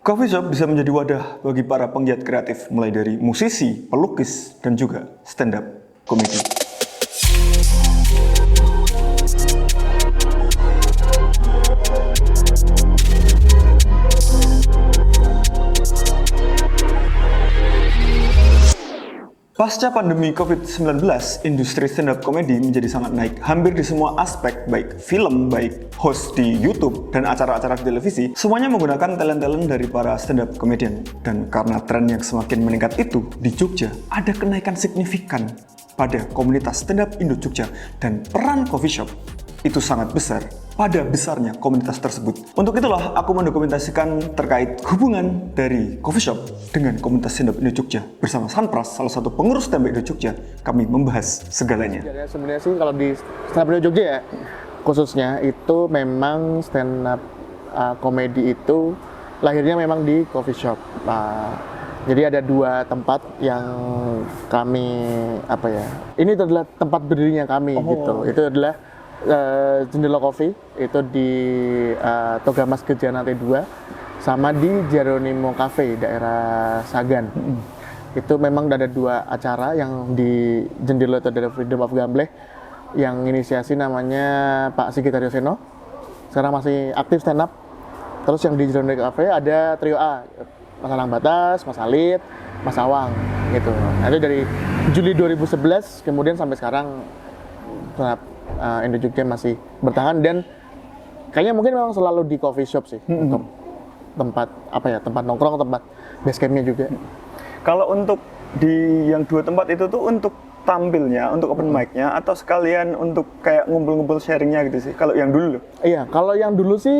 Coffee shop bisa menjadi wadah bagi para penggiat kreatif, mulai dari musisi, pelukis, dan juga stand-up komedi. Pasca pandemi COVID-19, industri stand-up komedi menjadi sangat naik. Hampir di semua aspek, baik film, baik host di YouTube, dan acara-acara di televisi, semuanya menggunakan talent-talent dari para stand-up comedian. Dan karena tren yang semakin meningkat itu, di Jogja ada kenaikan signifikan pada komunitas stand-up Indo Jogja, dan peran coffee shop itu sangat besar pada besarnya komunitas tersebut. Untuk itulah aku mendokumentasikan terkait hubungan dari coffee shop dengan komunitas stand-up Indo Jogja. Bersama Sanpras, salah satu pengurus stand-up Indo Jogja, kami membahas segalanya. Sebenarnya sih kalau di stand-up Indo Jogja ya, khususnya itu memang stand-up komedi itu lahirnya memang di coffee shop. Jadi ada dua tempat yang kami ini adalah tempat berdirinya kami gitu. Itu adalah Jendela Coffee itu di Togamas Gejana T2 sama di Jeronimo Cafe daerah Sagan. Itu memang ada dua acara yang di Jendela itu ada Freedom of Gambleh yang inisiasi namanya Pak Sigit Haryoseno. Sekarang masih aktif stand up. Terus yang di Jeronimo Cafe ada Trio A, Mas Alang Batas, Mas Alit, Mas Awang gitu. Nah, itu dari Juli 2011 kemudian sampai sekarang stand Indo Jogja masih bertahan dan kayaknya mungkin memang selalu di coffee shop sih untuk tempat tempat nongkrong, tempat base campnya juga. Kalau untuk di yang dua tempat itu tuh untuk tampilnya, untuk open mic-nya atau sekalian untuk kayak ngumpul-ngumpul sharingnya gitu sih? Kalau yang dulu? Iya, kalau yang dulu sih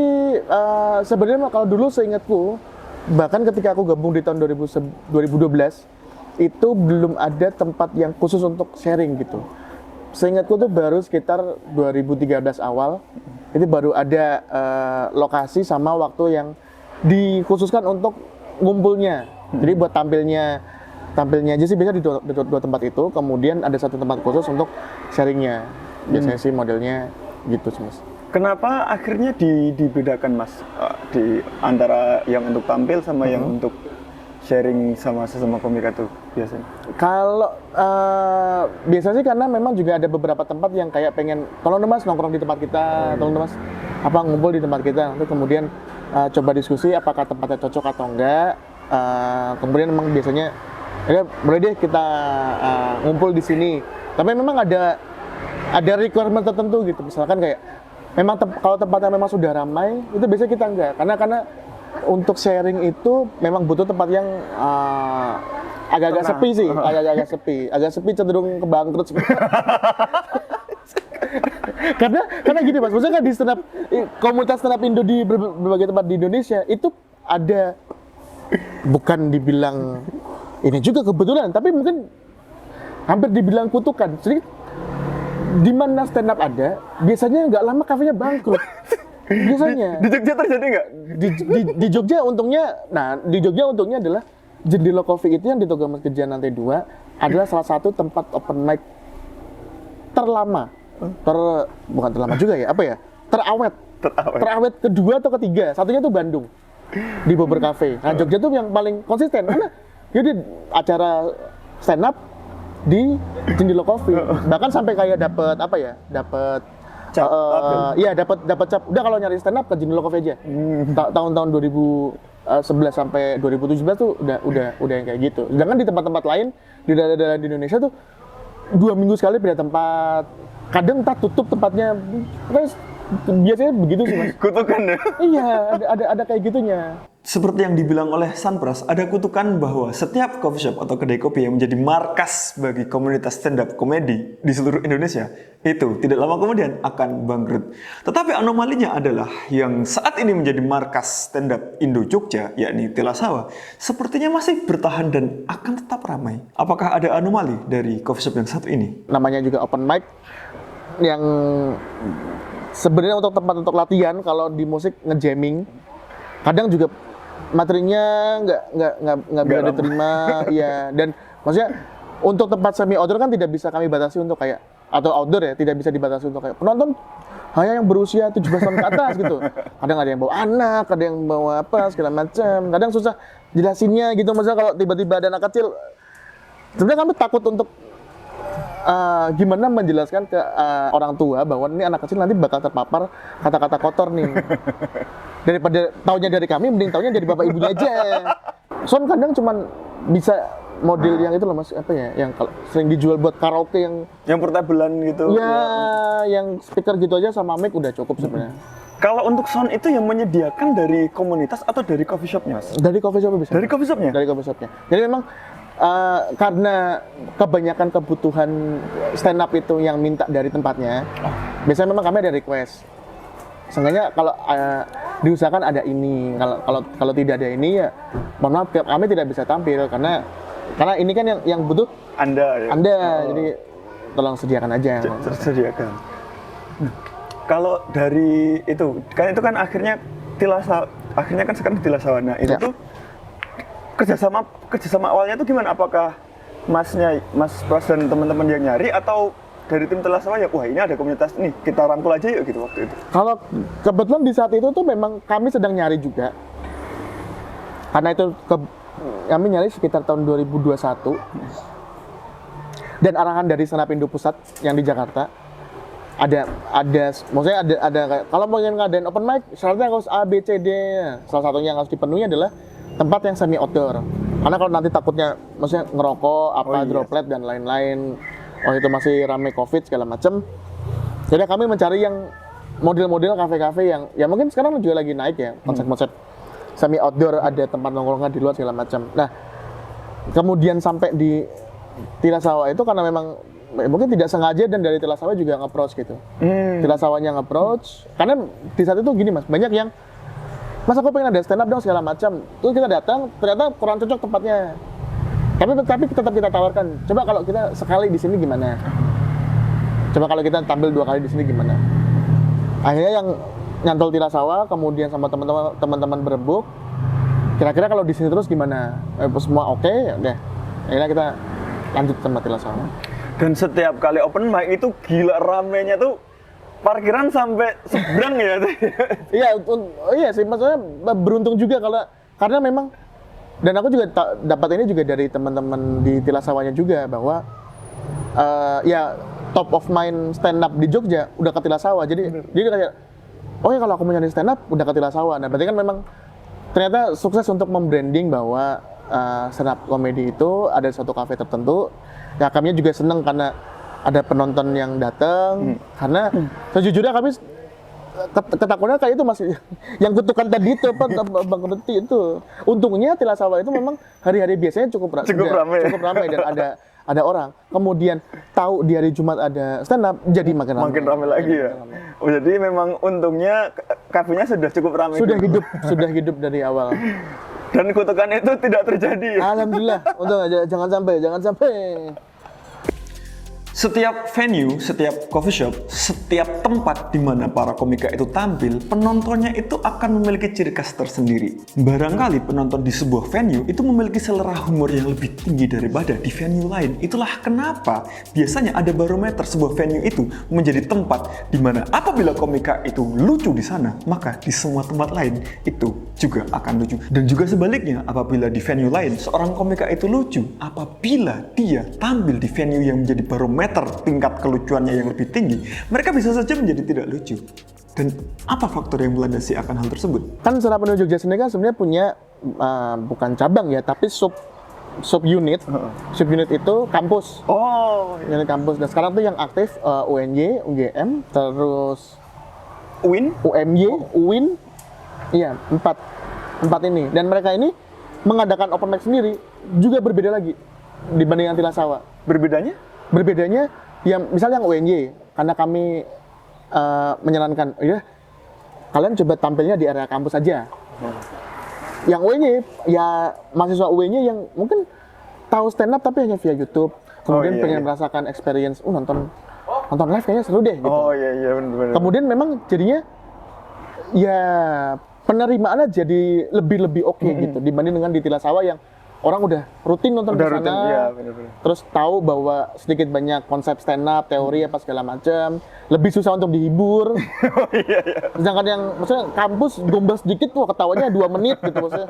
sebenarnya kalau dulu seingatku bahkan ketika aku gabung di tahun 2012 itu belum ada tempat yang khusus untuk sharing gitu. Seingatku tuh baru sekitar 2013 awal itu baru ada lokasi sama waktu yang dikhususkan untuk ngumpulnya. Jadi buat tampilnya aja sih biasa di dua tempat itu. Kemudian ada satu tempat khusus untuk sharingnya. Biasanya sih modelnya gitu sih Mas. Kenapa akhirnya dibedakan Mas di antara yang untuk tampil sama yang untuk sharing sama sesama komika tuh biasanya? Kalau biasanya sih karena memang juga ada beberapa tempat yang kayak pengen tolong dong Mas nongkrong di tempat kita, tolong dong Mas ngumpul di tempat kita. Lalu kemudian coba diskusi apakah tempatnya cocok atau enggak. Kemudian memang biasanya boleh deh kita ngumpul di sini. Tapi memang ada requirement tertentu gitu. Misalkan kayak memang kalau tempatnya memang sudah ramai, itu biasanya kita enggak. Karena untuk sharing itu memang butuh tempat yang agak-agak sepi sih, agak sepi cenderung kebangkrut. karena gini Mas, maksudnya kan di komunitas stand up Indo di berbagai tempat di Indonesia itu ada, bukan dibilang ini juga kebetulan, tapi mungkin hampir dibilang kutukan. Jadi di mana stand up ada, biasanya nggak lama kafenya bangkrut. Biasanya. Di Jogja terjadi nggak? Di Jogja untungnya adalah Jendela Coffee itu yang di Togamas Gejana T2 adalah salah satu tempat open mic terlama. Bukan terlama juga ya, terawet kedua atau ketiga. Satunya tuh Bandung di Bobber Cafe. Nah, Jogja tuh yang paling konsisten karena jadi acara stand up di Jendela Coffee. Bahkan sampai kayak dapat cap. Dapat cap. Udah kalau nyari stand up ke Jendela Coffee aja. Tahun-tahun 2011 sampai 2017 tuh udah yang kayak gitu. Sedangkan di tempat-tempat lain di daerah-daerah di Indonesia tuh 2 minggu sekali pindah tempat. Kadang tak tutup tempatnya. Biasanya begitu sih Mas. Kutukan ya? Iya, ada kayak gitunya. Seperti yang dibilang oleh Sanpras, ada kutukan bahwa setiap coffee shop atau kedai kopi yang menjadi markas bagi komunitas stand-up komedi di seluruh Indonesia, itu tidak lama kemudian akan bangkrut. Tetapi anomalinya adalah yang saat ini menjadi markas stand-up Indo Jogja, yakni Telasawa, sepertinya masih bertahan dan akan tetap ramai. Apakah ada anomali dari coffee shop yang satu ini? Namanya juga open mic, yang sebenarnya untuk tempat untuk latihan, kalau di musik nge-jamming, kadang juga materinya nggak bisa diterima, ya. Dan maksudnya untuk tempat semi outdoor kan tidak bisa kami batasi untuk kayak atau outdoor ya, tidak bisa dibatasi untuk kayak penonton hanya yang berusia 17 tahun ke atas gitu. Kadang ada yang bawa anak, ada yang bawa apa segala macam. Kadang susah jelasinnya gitu. Misalnya kalau tiba-tiba ada anak kecil, sebenarnya kami takut untuk gimana menjelaskan ke orang tua bahwa ini anak kecil nanti bakal terpapar kata-kata kotor nih. Daripada taunya dari kami, mending taunya dari bapak ibunya aja. Son kadang cuman bisa model yang itu loh mas, apa ya, yang sering dijual buat karaoke yang portablean gitu. ya, yang speaker gitu aja sama mic udah cukup sebenarnya. Kalau untuk sound itu yang menyediakan dari komunitas atau dari coffee shopnya, Mas? Dari coffee shop bisa. Dari coffee shopnya? Dari coffee shopnya. Jadi memang karena kebanyakan kebutuhan stand up itu yang minta dari tempatnya, biasanya memang kami ada request. Seenggaknya kalau diusahakan ada ini, kalau tidak ada ini ya mohon maaf kami tidak bisa tampil karena ini kan yang butuh Anda, jadi tolong sediakan aja. Tersediakan. Kalau dari itu kan akhirnya kan sekarang Tilasawa. Nah, itu tuh kerjasama awalnya tuh gimana? Apakah Mas Pras dan teman-teman yang nyari atau dari tim Tilasawa ya, wah ini ada komunitas nih, kita rangkul aja yuk gitu waktu itu? Kalau kebetulan di saat itu tuh memang kami sedang nyari juga. Karena itu kami nyari sekitar tahun 2021. Dan arahan dari Senapindo Pusat yang di Jakarta maksudnya ada kalau mau ngadain open mic syaratnya harus A, B, C, D. Salah satunya yang harus dipenuhi adalah tempat yang semi outdoor. Karena kalau nanti takutnya maksudnya ngerokok, droplet dan lain-lain. Itu masih rame Covid segala macam. Jadi kami mencari yang model-model kafe-kafe yang ya mungkin sekarang juga lagi naik ya, konsep-konsep semi outdoor, ada tempat nongkrongan di luar segala macam. Nah, kemudian sampai di Tilasawa itu karena memang mungkin tidak sengaja dan dari Tilasawa juga nge-approach gitu. Tilasawanya nge-approach karena di saat itu gini Mas, banyak yang Mas aku pengen ada stand up dong segala macam. Terus kita datang, ternyata kurang cocok tempatnya. Tapi tetap kita tawarkan. Coba kalau kita sekali di sini gimana? Coba kalau kita tampil 2 kali di sini gimana? Akhirnya yang nyantol Tilasawa, kemudian sama teman-teman berebut. Kira-kira kalau di sini terus gimana? Semua oke, ya udah. Akhirnya kita lanjut sama Tilasawa. Dan setiap kali open mic itu gila ramenya tuh, parkiran sampai seberang ya. Iya sih, maksudnya beruntung juga karena memang, dan aku juga dapat ini juga dari teman-teman di Tilasawanya juga bahwa ya top of mind stand up di Jogja udah ke Tilasawa. Jadi kayak kalau aku mau nyari stand up udah ke Tilasawa. Nah, berarti kan memang ternyata sukses untuk membranding bahwa stand up comedy itu ada di suatu kafe tertentu. Ya kami juga seneng karena ada penonton yang datang, karena sejujurnya kami ketakutannya kayak itu masih yang kutukan tadi itu Bang Beti itu. Untungnya Tilasawa itu memang hari-hari biasanya cukup ramai dan ada orang. Kemudian tahu di hari Jumat ada stand up, jadi makin ramai lagi ya. Oh, jadi memang untungnya kafenya sudah cukup ramai. Sudah hidup dari awal. Dan kutukan itu tidak terjadi. Alhamdulillah. Untung aja, jangan sampai. Setiap venue, setiap coffee shop, setiap tempat di mana para komika itu tampil, penontonnya itu akan memiliki ciri khas tersendiri. Barangkali penonton di sebuah venue itu memiliki selera humor yang lebih tinggi daripada di venue lain. Itulah kenapa biasanya ada barometer sebuah venue itu menjadi tempat di mana apabila komika itu lucu di sana, maka di semua tempat lain itu juga akan lucu. Dan juga sebaliknya, apabila di venue lain seorang komika itu lucu, apabila dia tampil di venue yang menjadi barometer tingkat kelucuannya yang lebih tinggi, mereka bisa saja menjadi tidak lucu. Dan apa faktor yang melandasi akan hal tersebut? Kan Senapindo Jogja sendiri kan sebenarnya punya bukan cabang ya, tapi sub unit. Sub unit itu kampus. Unit kampus. Dan sekarang tuh yang aktif UNY, UGM, terus UIN, UMY, UIN. Iya, 4 ini. Dan mereka ini mengadakan open mic sendiri juga berbeda lagi dibanding yang Tilasawa. Berbedanya yang misalnya yang UNY, karena kami menyarankan, kalian coba tampilnya di area kampus aja. Yang UNY, ya mahasiswa UNY yang mungkin tahu stand up tapi hanya via YouTube, kemudian pengen merasakan experience, nonton live kayaknya seru deh gitu. Benar. Kemudian memang jadinya ya penerimaannya jadi lebih oke gitu dibanding dengan di Tilasawa yang orang udah rutin nonton di Udah sana, rutin, iya benar-benar. terus tahu bahwa sedikit banyak konsep stand up, teori apa segala macam, lebih susah untuk dihibur. Oh iya iya. Sedangkan yang maksudnya kampus gombal sedikit wah ketawanya 2 menit gitu maksudnya.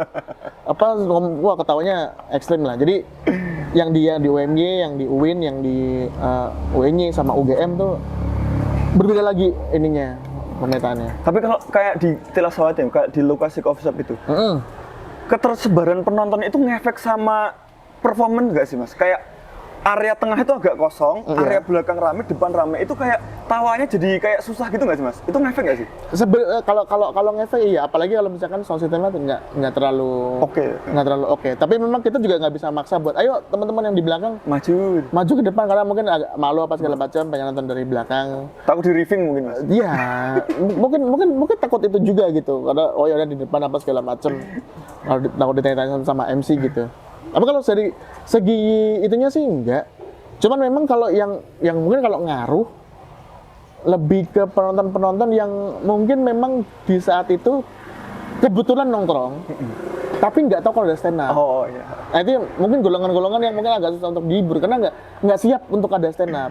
Wah ketawanya ekstrim lah. Jadi yang dia di UMY, yang di UIN, yang di UNY sama UGM tuh berbeda lagi ininya pemetaannya. Tapi kalau kayak di Tilasawati, kayak di lokasi coffee shop itu, ketersebaran penonton itu ngefek sama performance nggak sih mas? Kayak area tengah itu agak kosong, area belakang rame, depan rame, itu kayak tawanya jadi kayak susah gitu nggak sih mas? Itu ngefek nggak sih? Kalau ngefek iya, apalagi kalau misalkan sound systemnya nggak terlalu oke. Tapi memang kita juga nggak bisa maksa buat, ayo teman-teman yang di belakang maju ke depan karena mungkin agak malu apa segala macam, pengen nonton dari belakang. Takut di riffing mungkin mas? Iya, mungkin takut itu juga gitu, karena oh ya udah di depan apa segala macam, kalau takut ditanya-tanya sama MC gitu. Tapi kalau dari segi itunya sih enggak. Cuman memang kalau yang mungkin kalau ngaruh lebih ke penonton-penonton yang mungkin memang di saat itu kebetulan nongkrong, tapi nggak tahu kalau ada stand up. Oh iya. Nah, itu mungkin golongan-golongan yang mungkin agak susah untuk dihibur karena nggak siap untuk ada stand up.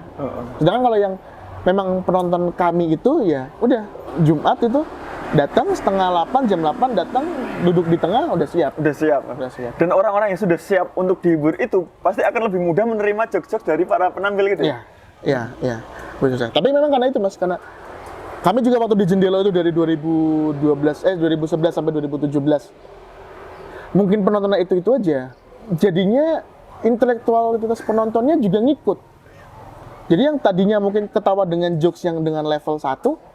Sedangkan kalau yang memang penonton kami itu ya udah Jumat itu datang setengah 8, jam 8 datang, duduk di tengah, udah siap. Udah siap. Dan orang-orang yang sudah siap untuk dihibur itu pasti akan lebih mudah menerima jokes-jokes dari para penampil gitu. Iya. Betul. Tapi memang karena itu mas, karena kami juga waktu di Jendela itu dari 2011 sampai 2017. Mungkin penontonnya itu aja. Jadinya intelektualitas penontonnya juga ngikut. Jadi yang tadinya mungkin ketawa dengan jokes yang dengan level 1,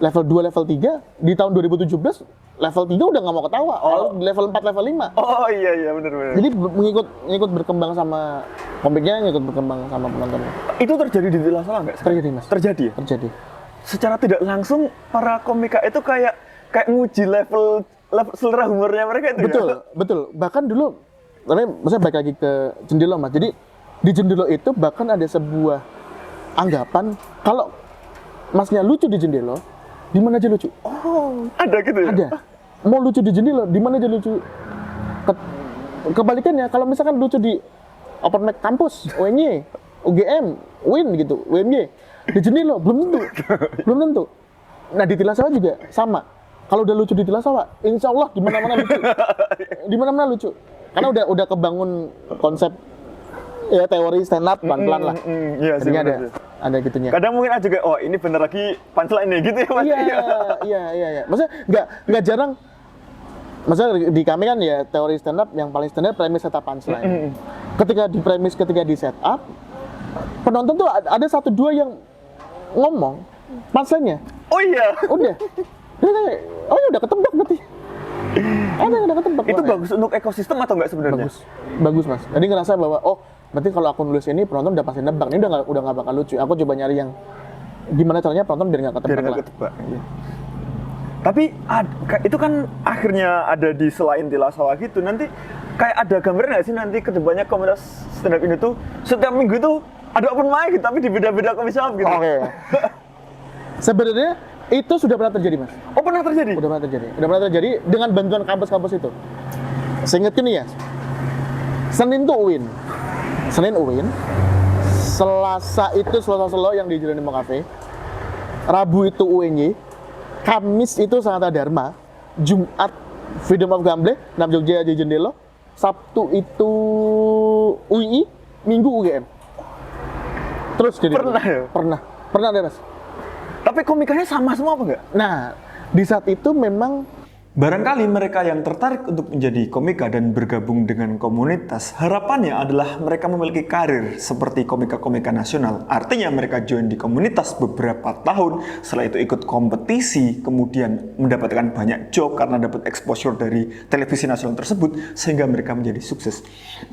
level 2, level 3, di tahun 2017 level 3 udah nggak mau ketawa, level 4, level 5. Oh iya benar. Jadi ngikut berkembang sama komiknya, ngikut berkembang sama penontonnya. Itu terjadi di Tilasawa nggak? Terjadi mas. Terjadi ya? Terjadi. Secara tidak langsung para komika itu kayak nguji level selera humornya mereka itu. Betul. Bahkan dulu, tapi maksudnya balik lagi ke Jendela mas. Jadi di Jendela itu bahkan ada sebuah anggapan kalau masnya lucu di Jendela, di mana aja lucu. Oh, ada gitu ya? Ada. Mau lucu di Jendela, di mana aja lucu. Kebalikannya, kalau misalkan lucu di open mic kampus, UNY, UGM, UIN gitu, UMY, di Jendela belum tentu. Nah di Tilasawa juga sama. Kalau udah lucu di Tilasawa, insya Allah di mana-mana lucu. Di mana-mana lucu. Karena udah kebangun konsep ya teori stand up pelan-pelan lah. Iya sih. Ada gitunya. Kadang mungkin juga, oh ini bener lagi punchline nih gitu ya mas. Iya. Maksudnya nggak jarang. Maksudnya di kami kan ya teori stand up yang paling standar premis serta punchline. Ketika di set up, penonton tuh ada 1-2 yang ngomong punchline-nya. Oh iya. Udah. Oh ya udah ketebak berarti. Udah ketebak. Itu bagus untuk ekosistem atau enggak sebenarnya? Bagus mas. Jadi ngerasa bahwa berarti kalau aku nulis ini penonton udah pasti nebak. Ini udah nggak bakal lucu. Aku coba nyari yang gimana caranya penonton biar nggak ketebak. Iya. Tapi itu kan akhirnya ada di selain Tilasawa gitu. Nanti kayak ada gambaran nggak sih nanti kedepannya komunitas stand up ini tuh setiap minggu tuh ada open mic gitu, tapi di beda-beda coffee shop gitu. Oke. Sebenarnya itu sudah pernah terjadi mas. Oh pernah terjadi? Udah pernah terjadi dengan bantuan kampus-kampus itu. Seingatku nih ya, Senin tuh UIN, Selasa Selo yang di Jeronimo Cafe, Rabu itu UNY, Kamis itu Sanata Dharma, Jumat Freedom of Gamble, Nam Jogja di Jendela, Sabtu itu UI, Minggu UGM. Terus jadi pernah deh mas. Tapi komikanya sama semua apa enggak? Nah, di saat itu memang barangkali mereka yang tertarik untuk menjadi komika dan bergabung dengan komunitas, harapannya adalah mereka memiliki karir seperti komika-komika nasional. Artinya mereka join di komunitas beberapa tahun, setelah itu ikut kompetisi, kemudian mendapatkan banyak job karena dapat exposure dari televisi nasional tersebut, sehingga mereka menjadi sukses.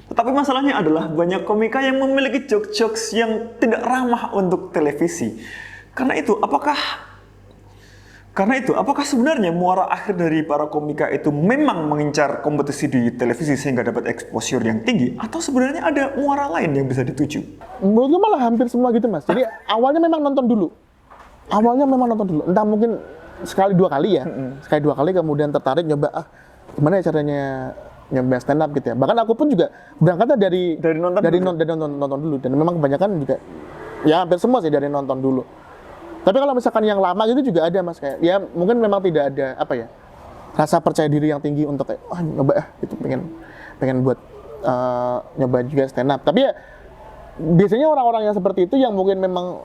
Tetapi masalahnya adalah banyak komika yang memiliki jokes-jokes yang tidak ramah untuk televisi. Karena itu, apakah sebenarnya muara akhir dari para komika itu memang mengincar kompetisi di televisi sehingga dapat exposure yang tinggi, atau sebenarnya ada muara lain yang bisa dituju? Menurutku malah hampir semua gitu mas. Jadi awalnya memang nonton dulu. Entah mungkin sekali dua kali ya. Sekali dua kali kemudian tertarik nyoba gimana ya caranya nyoba stand up gitu ya. Bahkan aku pun juga berangkatnya dari nonton dulu, dan memang kebanyakan juga ya hampir semua sih dari nonton dulu. Tapi kalau misalkan yang lama gitu juga ada Mas, kayak ya mungkin memang tidak ada apa ya, rasa percaya diri yang tinggi untuk kayak nyoba gitu, pengen buat nyoba juga stand up. Tapi ya biasanya orang-orang yang seperti itu yang mungkin memang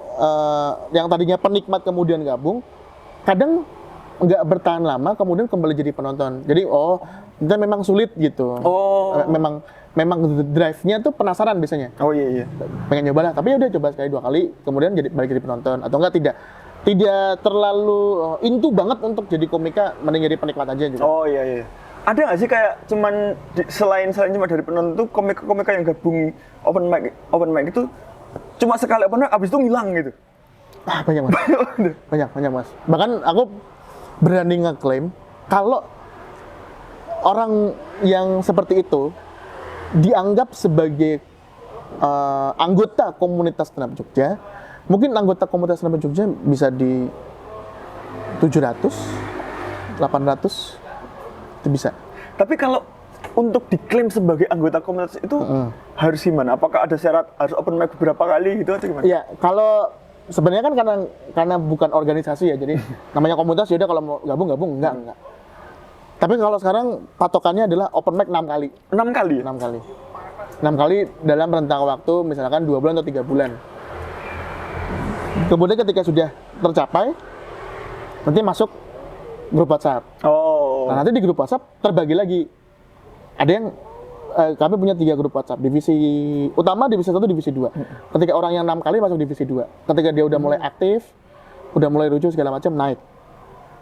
yang tadinya penikmat kemudian gabung, kadang nggak bertahan lama kemudian kembali jadi penonton. Jadi kita memang sulit gitu. Memang drive-nya tuh penasaran biasanya. Oh iya. Pengen nyoba lah, tapi udah coba sekali 2 kali, kemudian balik jadi penonton, atau enggak tidak terlalu into banget untuk jadi komika, mending jadi penikmat aja gitu. Oh iya. Ada nggak sih kayak cuman selain cuma dari penonton tuh komika yang gabung open mic itu cuma sekali open mic abis itu ngilang gitu? Banyak Mas. banyak Mas. Bahkan aku berani ngeklaim kalau orang yang seperti itu dianggap sebagai anggota komunitas stand up Jogja, mungkin anggota komunitas stand up Jogja bisa di 700, 800 itu bisa. Tapi kalau untuk diklaim sebagai anggota komunitas itu harus gimana? Apakah ada syarat harus open mic beberapa kali gitu atau gimana? Iya, kalau sebenarnya kan karena bukan organisasi ya, jadi namanya komunitas, yaudah kalau mau gabung enggak. Tapi kalau sekarang patokannya adalah open mic 6 kali. 6 kali? 6 kali. 6 kali dalam rentang waktu misalkan 2 bulan atau 3 bulan. Kemudian ketika sudah tercapai, nanti masuk grup WhatsApp. Nah, nanti di grup WhatsApp terbagi lagi. Ada yang kami punya 3 grup WhatsApp, divisi utama, divisi 1, divisi 2. Ketika orang yang 6 kali masuk divisi 2. Ketika dia udah mulai aktif, udah mulai lucu segala macam, naik.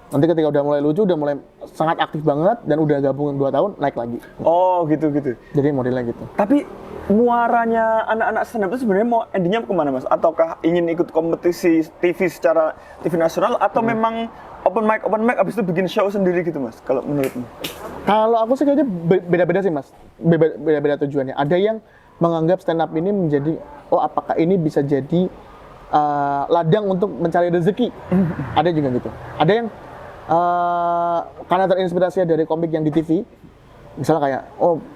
Nanti ketika udah mulai lucu, udah mulai sangat aktif banget dan udah gabung 2 tahun, naik lagi. Oh, gitu. Jadi modelnya gitu. Tapi muaranya anak-anak stand up itu sebenarnya mau endingnya kemana Mas? Ataukah ingin ikut kompetisi TV secara TV nasional atau memang open mic abis itu bikin show sendiri gitu Mas? Kalau menurutmu? Kalau aku sih kayaknya beda-beda sih Mas. Beda-beda tujuannya. Ada yang menganggap stand up ini menjadi, apakah ini bisa jadi ladang untuk mencari rezeki? Ada juga gitu. Ada yang karena terinspirasi dari komik yang di TV, misalnya kayak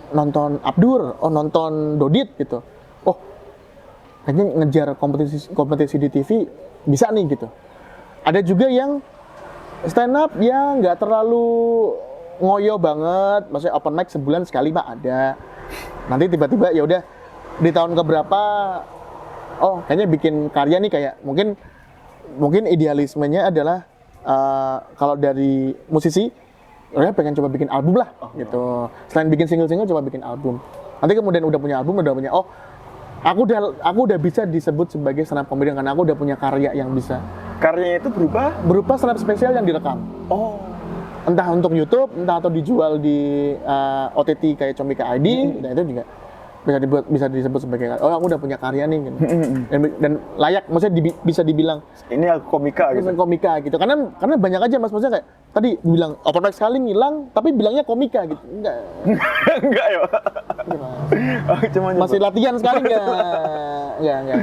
nonton Abdur, nonton Dodit gitu, kayaknya ngejar kompetisi di TV bisa nih gitu. Ada juga yang stand up yang nggak terlalu ngoyo banget, maksudnya open mic sebulan sekali mah ada. Nanti tiba-tiba ya udah di tahun keberapa, kayaknya bikin karya nih, kayak mungkin idealismenya adalah kalau dari musisi, pengen coba bikin album lah, gitu. Selain bikin single-single, coba bikin album. Nanti kemudian udah punya album, aku udah bisa disebut sebagai stand up comedian karena aku udah punya karya yang bisa. Karyanya itu berupa stand up spesial yang direkam. Entah untuk YouTube, entah atau dijual di OTT kayak Comika ID, dan itu juga bisa disebut sebagai aku udah punya karya nih gitu. Dan layak, maksudnya bisa dibilang ini aku komika gitu. Karena banyak aja Mas, maksudnya kayak tadi bilang open mic sekali ngilang tapi bilangnya komika gitu. Enggak ya. Cuma masih latihan sekali enggak.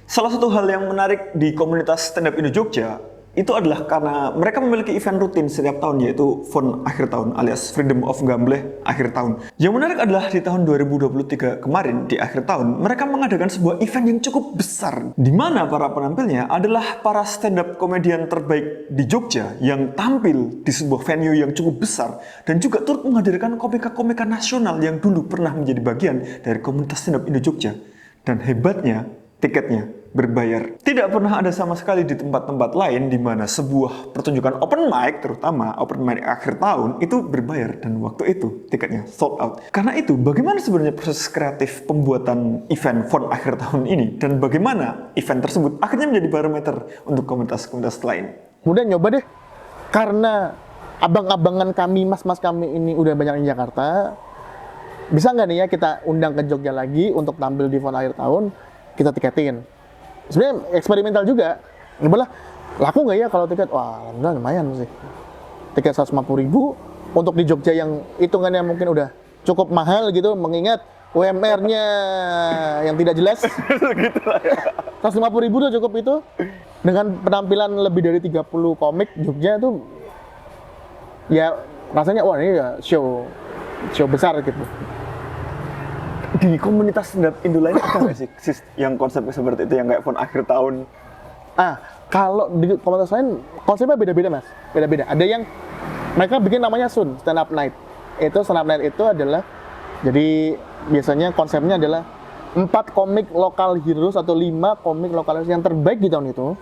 Salah satu hal yang menarik di komunitas stand up Indo Jogja itu adalah karena mereka memiliki event rutin setiap tahun, yaitu FON akhir tahun alias Freedom of Gambleh akhir tahun. Yang menarik adalah di tahun 2023 kemarin, di akhir tahun, mereka mengadakan sebuah event yang cukup besar, di mana para penampilnya adalah para stand up komedian terbaik di Jogja yang tampil di sebuah venue yang cukup besar dan juga turut menghadirkan komika-komika nasional yang dulu pernah menjadi bagian dari komunitas stand up Indo Jogja. Dan hebatnya, tiketnya berbayar. Tidak pernah ada sama sekali di tempat-tempat lain di mana sebuah pertunjukan open mic, terutama open mic akhir tahun, itu berbayar dan waktu itu tiketnya sold out. Karena itu, bagaimana sebenarnya proses kreatif pembuatan event FON akhir tahun ini dan bagaimana event tersebut akhirnya menjadi barometer untuk komunitas-komunitas lain? Kemudian nyoba deh, karena abang-abangan kami, mas-mas kami ini udah banyak di Jakarta, bisa nggak nih ya kita undang ke Jogja lagi untuk tampil di FON akhir tahun, kita tiketin. Sebenarnya eksperimental juga. Nyobalah, laku nggak ya kalau tiket? Wah, alhamdulillah lumayan sih. Tiket 150.000 untuk di Jogja yang hitungannya mungkin udah cukup mahal gitu, mengingat UMR-nya yang tidak jelas. Gitu lah ya. 150.000 udah cukup itu. Dengan penampilan lebih dari 30 komik Jogja tuh, ya rasanya wah ini ya show show besar gitu. Di komunitas stand up Indo lain ada nggak sih yang konsepnya seperti itu yang kayak fun akhir tahun? Kalau di komunitas lain konsepnya beda-beda mas, beda-beda. Ada yang mereka bikin namanya Sun Stand Up Night. Itu stand up night itu adalah jadi biasanya konsepnya adalah 4 komik lokal heroes atau 5 komik lokal heroes yang terbaik di tahun itu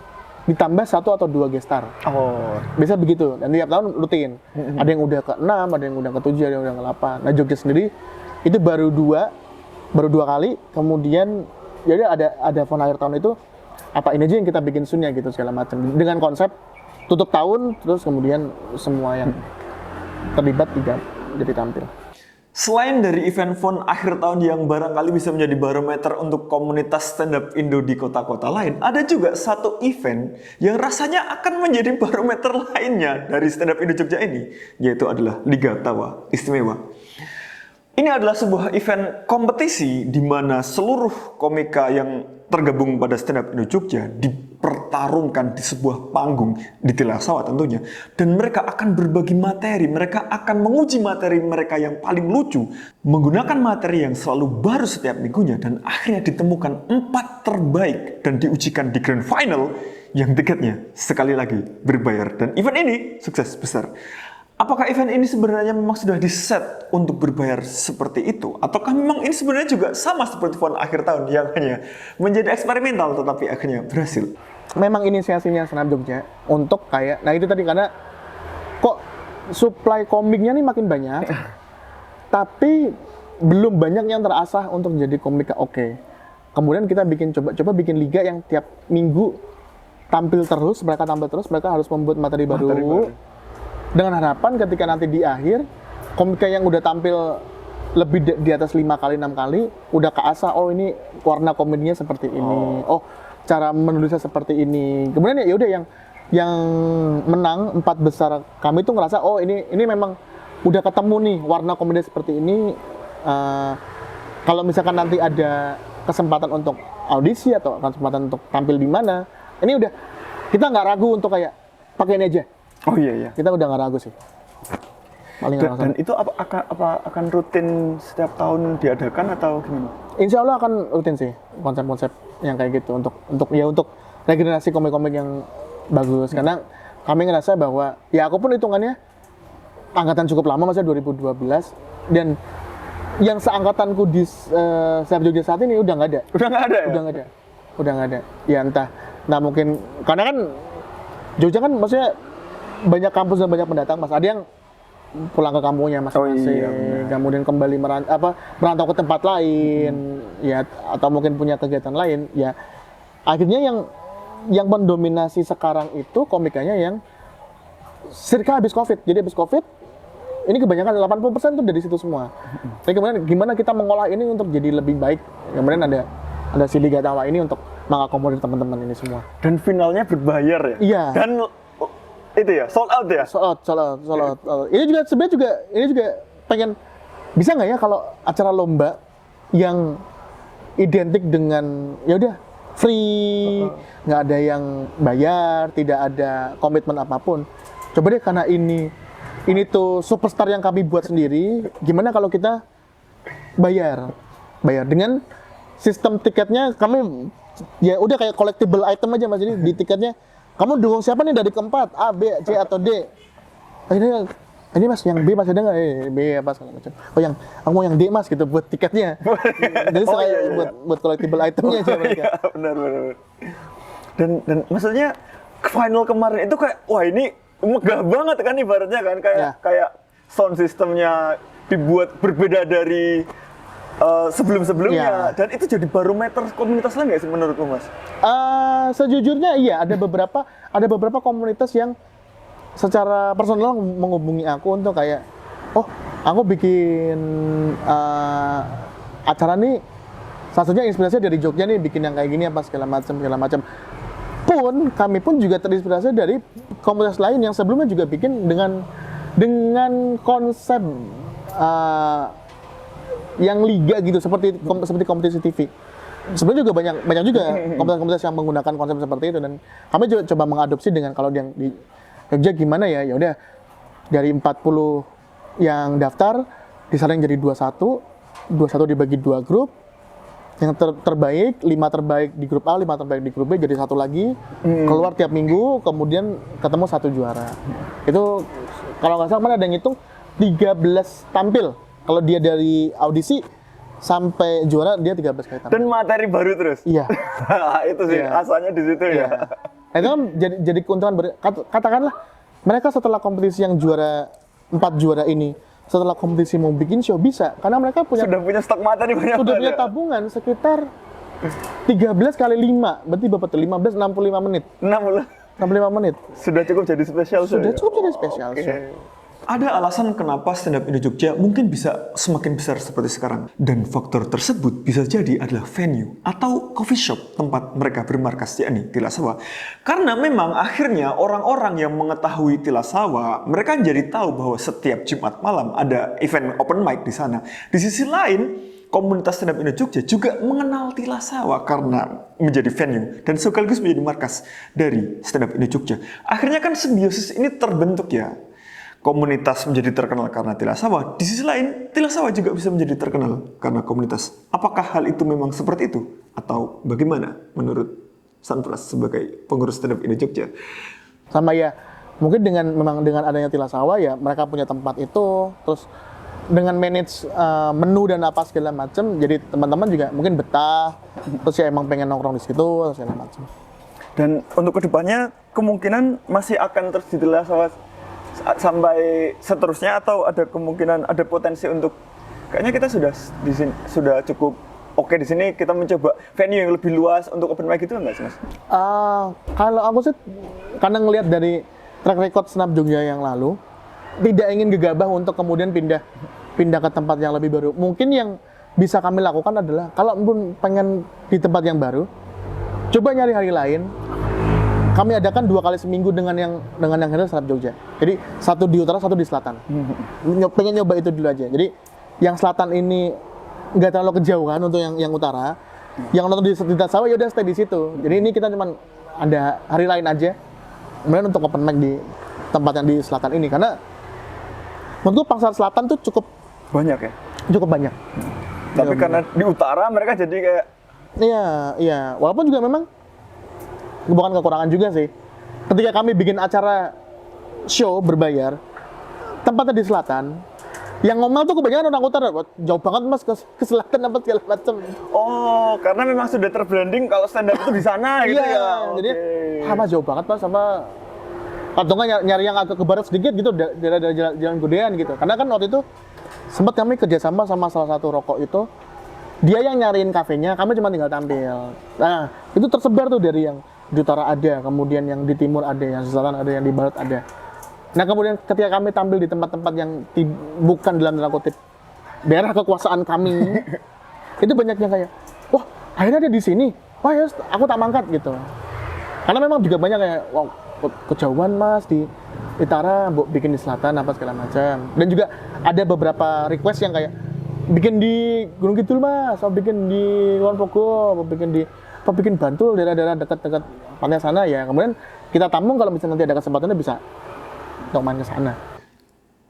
ditambah 1 atau 2 guest star. Oh, Bisa begitu. Dan tiap tahun rutin. Ada yang udah ke-6, ada yang udah ke-7, ada yang udah ke-8. Nah, Jogja sendiri itu baru dua kali. Kemudian jadi ada fun akhir tahun itu apa ini aja yang kita bikin sunnya gitu segala macam. Dengan konsep tutup tahun terus kemudian semua yang terlibat tidak jadi tampil. selain dari event fun akhir tahun yang barangkali bisa menjadi barometer untuk komunitas stand up Indo di kota-kota lain, ada juga satu event yang rasanya akan menjadi barometer lainnya dari stand up Indo Jogja ini, yaitu adalah Liga Tawa Istimewa. Ini adalah sebuah event kompetisi di mana seluruh komika yang tergabung pada stand up Indo Jogja dipertarungkan di sebuah panggung di Tilas Sawah tentunya, dan mereka akan berbagi materi, mereka akan menguji materi mereka yang paling lucu menggunakan materi yang selalu baru setiap minggunya, dan akhirnya ditemukan 4 terbaik dan diujikan di grand final yang tiketnya sekali lagi berbayar, dan event ini sukses besar. Apakah event ini sebenarnya memang sudah diset untuk berbayar seperti itu? Ataukah memang ini sebenarnya juga sama seperti fun akhir tahun yang hanya menjadi eksperimental tetapi akhirnya berhasil? Memang inisiasinya Senam Jogja untuk kayak, nah itu tadi karena kok supply komiknya nih makin banyak, tapi belum banyak yang terasah untuk jadi komik oke. Kemudian kita coba bikin liga yang tiap minggu tampil terus, mereka harus membuat materi baru. Dengan harapan ketika nanti di akhir komika yang udah tampil lebih di atas 5 kali 6 kali udah keasah, oh ini warna komedinya seperti ini, oh cara menulisnya seperti ini. Kemudian ya udah yang menang 4 besar kami tuh ngerasa oh ini memang udah ketemu nih warna komedi seperti ini. Kalau misalkan nanti ada kesempatan untuk audisi atau kesempatan untuk tampil di mana, ini udah kita nggak ragu untuk kayak pakai ini aja. Oh iya. Kita udah nggak ragu sih. Dan itu akan rutin setiap tahun diadakan atau gimana? Insya Allah akan rutin sih konsep-konsep yang kayak gitu untuk regenerasi komik-komik yang bagus. Karena kami ngerasa bahwa ya aku pun hitungannya angkatan cukup lama, maksudnya 2012, dan yang seangkatanku di Stand Up Jogja saat ini udah nggak ada. Udah nggak ada. Ya entah mungkin karena kan Jogja kan maksudnya banyak kampus dan banyak pendatang, mas. Ada yang pulang ke kampungnya masing-masing, kemudian kembali merantau ke tempat lain, ya atau mungkin punya kegiatan lain, ya akhirnya yang mendominasi sekarang itu komikanya yang circa habis COVID. Jadi habis COVID ini kebanyakan 80% tuh dari situ semua. Tapi kemudian gimana kita mengolah ini untuk jadi lebih baik? Kemudian ada si Liga Tawa ini untuk mengakomodir teman-teman ini semua. Dan finalnya berbayar ya? Iya. Dan itu ya, sold out ya? Sold out. Ini juga sebenarnya pengen, bisa nggak ya kalau acara lomba yang identik dengan ya udah free, nggak ada yang bayar, tidak ada komitmen apapun. Coba deh karena ini tuh superstar yang kami buat sendiri, gimana kalau kita bayar dengan sistem tiketnya kami ya udah kayak collectible item aja mas. Ini di tiketnya kamu dukung siapa nih dari keempat, A, B, C atau D? Ini mas yang B mas ada nggak? B apa segala macam. Oh yang aku mau yang D mas gitu buat tiketnya. Jadi saya buat collectible itemnya aja mereka. Iya, benar. Dan maksudnya final kemarin itu kayak wah ini megah banget kan ibaratnya kan kayak sound systemnya dibuat berbeda dari sebelum-sebelumnya, dan itu jadi barometer komunitas lain nggak sih menurutmu mas? Sejujurnya iya, ada beberapa komunitas yang secara personal menghubungi aku untuk kayak, oh aku bikin acara nih, salah satunya inspirasinya dari Jogja nih, bikin yang kayak gini apa segala macam. Pun kami pun juga terinspirasi dari komunitas lain yang sebelumnya juga bikin dengan konsep yang liga gitu, seperti kompetisi TV. Sebenarnya juga banyak juga komunitas yang menggunakan konsep seperti itu, dan kami juga coba mengadopsi dengan kalau yang di Jogja gimana ya udah dari 40 yang daftar disaring jadi 21 dibagi 2 grup, yang terbaik, 5 terbaik di grup A, 5 terbaik di grup B, jadi satu lagi, keluar tiap minggu, kemudian ketemu satu juara. Itu kalau nggak salah mana ada yang ngitung 13 tampil. Kalau dia dari audisi sampai juara dia 13 kali tampil. Dan materi baru terus. Iya. Itu sih Iya. asalnya di situ ya. Nah, itu kan jadi keuntungan katakanlah mereka setelah kompetisi yang juara 4 juara ini, setelah kompetisi mau bikin show bisa karena mereka Sudah punya stok materi banyak. sudah punya banget. tabungan sekitar 13 kali 5, berarti berapa tuh? 15 65 menit. 65 menit. Sudah cukup jadi spesial show Sudah ya? cukup jadi spesial Oke. show. Ada alasan kenapa stand up Indo Jogja mungkin bisa semakin besar seperti sekarang. Dan faktor tersebut bisa jadi adalah venue atau coffee shop tempat mereka bermarkas, yakni Tilasawa. Karena memang akhirnya orang-orang yang mengetahui Tilasawa, mereka jadi tahu bahwa setiap Jumat malam ada event open mic di sana. Di sisi lain, komunitas stand up Indo Jogja juga mengenal Tilasawa karena menjadi venue dan sekaligus menjadi markas dari stand up Indo Jogja. Akhirnya kan simbiosis ini terbentuk ya. Komunitas menjadi terkenal karena Tilasawa. Di sisi lain, Tilasawa juga bisa menjadi terkenal karena komunitas. Apakah hal itu memang seperti itu? Atau bagaimana menurut Sunpras sebagai pengurus stand up Indo Jogja? Sama ya, mungkin memang dengan adanya Tilasawa ya mereka punya tempat itu, terus dengan manage menu dan apa segala macam, jadi teman-teman juga mungkin betah, terus ya emang pengen nongkrong di situ segala macam. Dan untuk kedepannya kemungkinan masih akan terus di Tilasawa sampai seterusnya, atau ada kemungkinan ada potensi untuk kayaknya kita sudah di sini sudah cukup oke di sini, kita mencoba venue yang lebih luas untuk open mic itu enggak sih Mas? Kalau aku sih karena ngelihat dari track record Snap Jogja yang lalu, tidak ingin gegabah untuk kemudian pindah ke tempat yang lebih baru. Mungkin yang bisa kami lakukan adalah kalau pun pengen di tempat yang baru, coba nyari hari lain. Kami adakan 2 kali seminggu dengan yang handle Snap Jogja. Jadi satu di utara, satu di selatan. Pengen nyoba itu dulu aja. Jadi yang selatan ini nggak terlalu kejauhan untuk yang utara. Yang nonton di Tilasawa ya udah stay di situ. Jadi ini kita cuman ada hari lain aja. Kemudian untuk open mic di tempat yang di selatan ini, karena menurutku pasar selatan tuh cukup Banyak ya? cukup banyak. Tapi karena di utara mereka jadi kayak Iya. Walaupun juga memang bukan kekurangan juga sih. Ketika kami bikin acara show berbayar, tempatnya di selatan, yang ngomel tuh kebanyakan orang utara. Jauh banget mas ke selatan apa segala macam. oh, karena memang sudah terbranding kalau stand up itu di sana gitu Iya, ya. jadi Oke. sama jauh banget mas, sama atau nggak nyari yang agak ke barat sedikit gitu, dari jalan Godean gitu. Karena kan waktu itu sempat kami kerjasama sama salah satu rokok itu, dia yang nyariin kafenya, kami cuma tinggal tampil. Nah, itu tersebar tuh dari yang di utara ada, kemudian yang di timur ada, yang di selatan ada, yang di barat ada. Nah, kemudian ketika kami tampil di tempat-tempat yang bukan dalam tanda kutip daerah kekuasaan kami, itu banyak yang kayak, wah akhirnya ada di sini, wah ya aku tak mangkat gitu. Karena memang juga banyak kayak, wah kejauhan mas di utara, bikin di selatan apa segala macam. Dan juga ada beberapa request yang kayak, bikin di Gunung Kidul mas, atau bikin di Kulon Progo, atau bikin Bantul, daerah-daerah dekat-dekat pantai sana ya. Kemudian kita tampung kalau misalnya nanti ada kesempatannya bisa untuk main ke sana.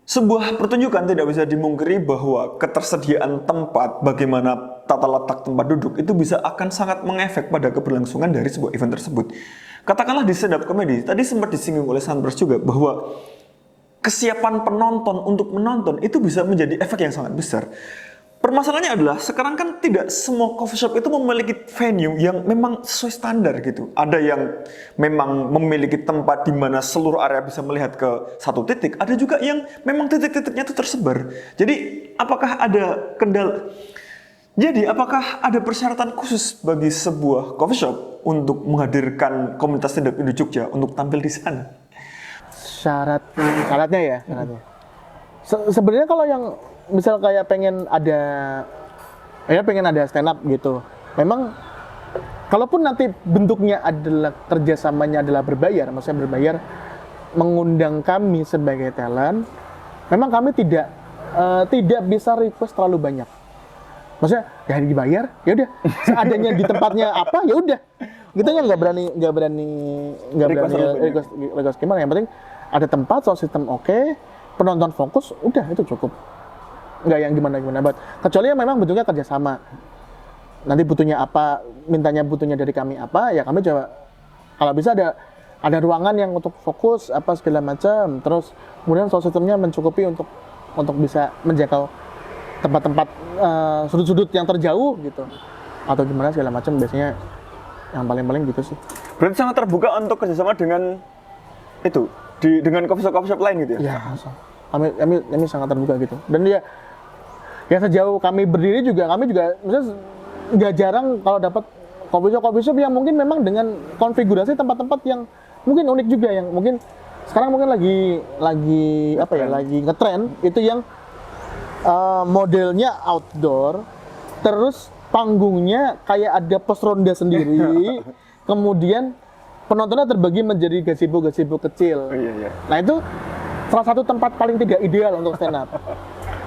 Sebuah pertunjukan tidak bisa dimungkiri bahwa ketersediaan tempat, bagaimana tata letak tempat duduk itu bisa akan sangat mengefek pada keberlangsungan dari sebuah event tersebut. Katakanlah di stand up comedy, tadi sempat disinggung oleh Sunpras juga bahwa kesiapan penonton untuk menonton itu bisa menjadi efek yang sangat besar. Permasalahannya adalah sekarang kan tidak semua coffee shop itu memiliki venue yang memang sesuai standar gitu. Ada yang memang memiliki tempat di mana seluruh area bisa melihat ke satu titik. Ada juga yang memang titik-titiknya itu tersebar. Jadi apakah ada kendala? Jadi apakah ada persyaratan khusus bagi sebuah coffee shop untuk menghadirkan komunitas stand up Indo Jogja untuk tampil di sana? Syaratnya ya, syaratnya. Sebenarnya kalau yang misal kayak pengen ada stand up gitu, memang kalaupun nanti bentuknya adalah kerjasamanya adalah berbayar, maksudnya berbayar mengundang kami sebagai talent, memang kami tidak bisa request terlalu banyak. Maksudnya ya dibayar, ya udah seadanya di tempatnya apa ya udah. Kita nggak berani request gimana. Yang penting ada tempat, sound system oke, penonton fokus, udah itu cukup. nggak yang gimana-gimana banget. Kecuali yang memang bentuknya kerjasama. Nanti butuhnya apa, butuhnya dari kami apa, ya kami coba. Kalau bisa ada ruangan yang untuk fokus apa segala macam. Terus kemudian sound systemnya mencukupi untuk bisa menjangkau tempat-tempat sudut-sudut yang terjauh gitu. Atau gimana segala macam, biasanya yang paling-paling gitu sih. Berarti sangat terbuka untuk kerjasama dengan itu, dengan coffee shop lain gitu ya? Iya, kami sangat terbuka gitu. Dan ya sejauh kami berdiri juga, kami juga maksudnya nggak jarang kalau dapat coffee shop yang mungkin memang dengan konfigurasi tempat-tempat yang mungkin unik juga, yang mungkin sekarang mungkin lagi ngetren itu yang modelnya outdoor, terus panggungnya kayak ada pos ronda sendiri, kemudian penontonnya terbagi menjadi gazebo kecil. Oh, iya. Nah itu salah satu tempat paling tidak ideal untuk stand up.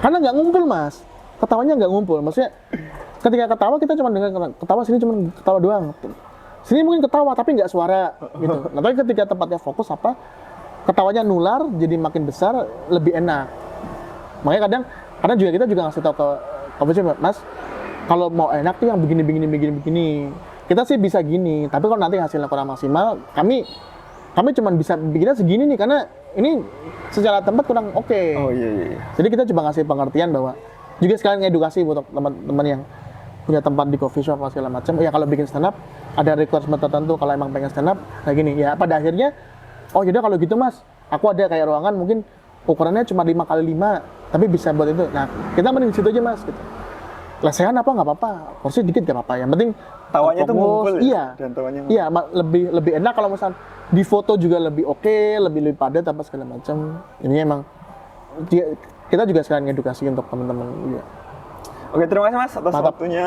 Karena nggak ngumpul mas, ketawanya nggak ngumpul. Maksudnya ketika ketawa kita cuma dengar ketawa, sini cuma ketawa doang. Sini mungkin ketawa tapi nggak suara gitu. Nah tapi ketika tempatnya fokus ketawanya nular, jadi makin besar, lebih enak. Makanya kadang juga kita juga ngasih tahu ke coffee shop, mas, kalau mau enak tuh yang begini. Kita sih bisa gini, tapi kalau nanti hasilnya kurang maksimal, kami cuma bisa bikinnya segini nih, karena ini secara tempat kurang oke. Oh iya. Jadi kita coba ngasih pengertian bahwa juga sekalian edukasi buat teman-teman yang punya tempat di coffee shop atau segala macam. Ya kalau bikin stand up ada requirement tertentu, kalau emang pengen stand up kayak gini. Ya pada akhirnya, oh yaudah kalau gitu mas, aku ada kayak ruangan mungkin ukurannya cuma 5x5, tapi bisa buat itu. Nah kita mending di situ aja mas gitu. Lesehan apa nggak apa-apa, porsi dikit nggak apa-apa, yang penting tawanya itu ngumpul iya, dan tawanya iya lebih enak kalau misal di foto juga lebih oke, lebih padat apa segala macam. Ini emang kita juga sekalian edukasi untuk teman-teman juga. Oke, terima kasih mas atas waktunya.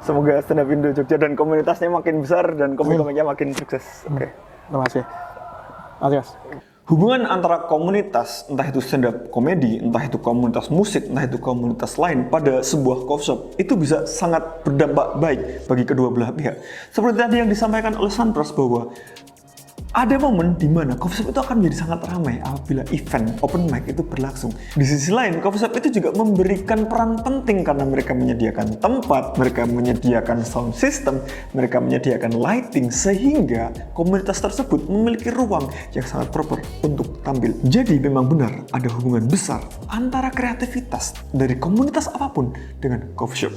Semoga stand up Indo Jogja dan komunitasnya makin besar dan komik-komiknya makin sukses. Oke. Terima kasih. Mas. Hubungan antara komunitas, entah itu stand up komedi, entah itu komunitas musik, entah itu komunitas lain pada sebuah coffee shop, itu bisa sangat berdampak baik bagi kedua belah pihak. Seperti tadi yang disampaikan oleh Sanpras bahwa ada momen di mana coffee shop itu akan menjadi sangat ramai apabila event open mic itu berlangsung. Di sisi lain, coffee shop itu juga memberikan peran penting karena mereka menyediakan tempat, mereka menyediakan sound system, mereka menyediakan lighting, sehingga komunitas tersebut memiliki ruang yang sangat proper untuk tampil. Jadi memang benar ada hubungan besar antara kreativitas dari komunitas apapun dengan coffee shop.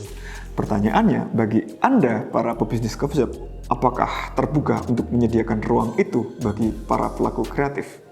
Pertanyaannya, bagi Anda para pebisnis coffee shop, apakah terbuka untuk menyediakan ruang itu bagi para pelaku kreatif?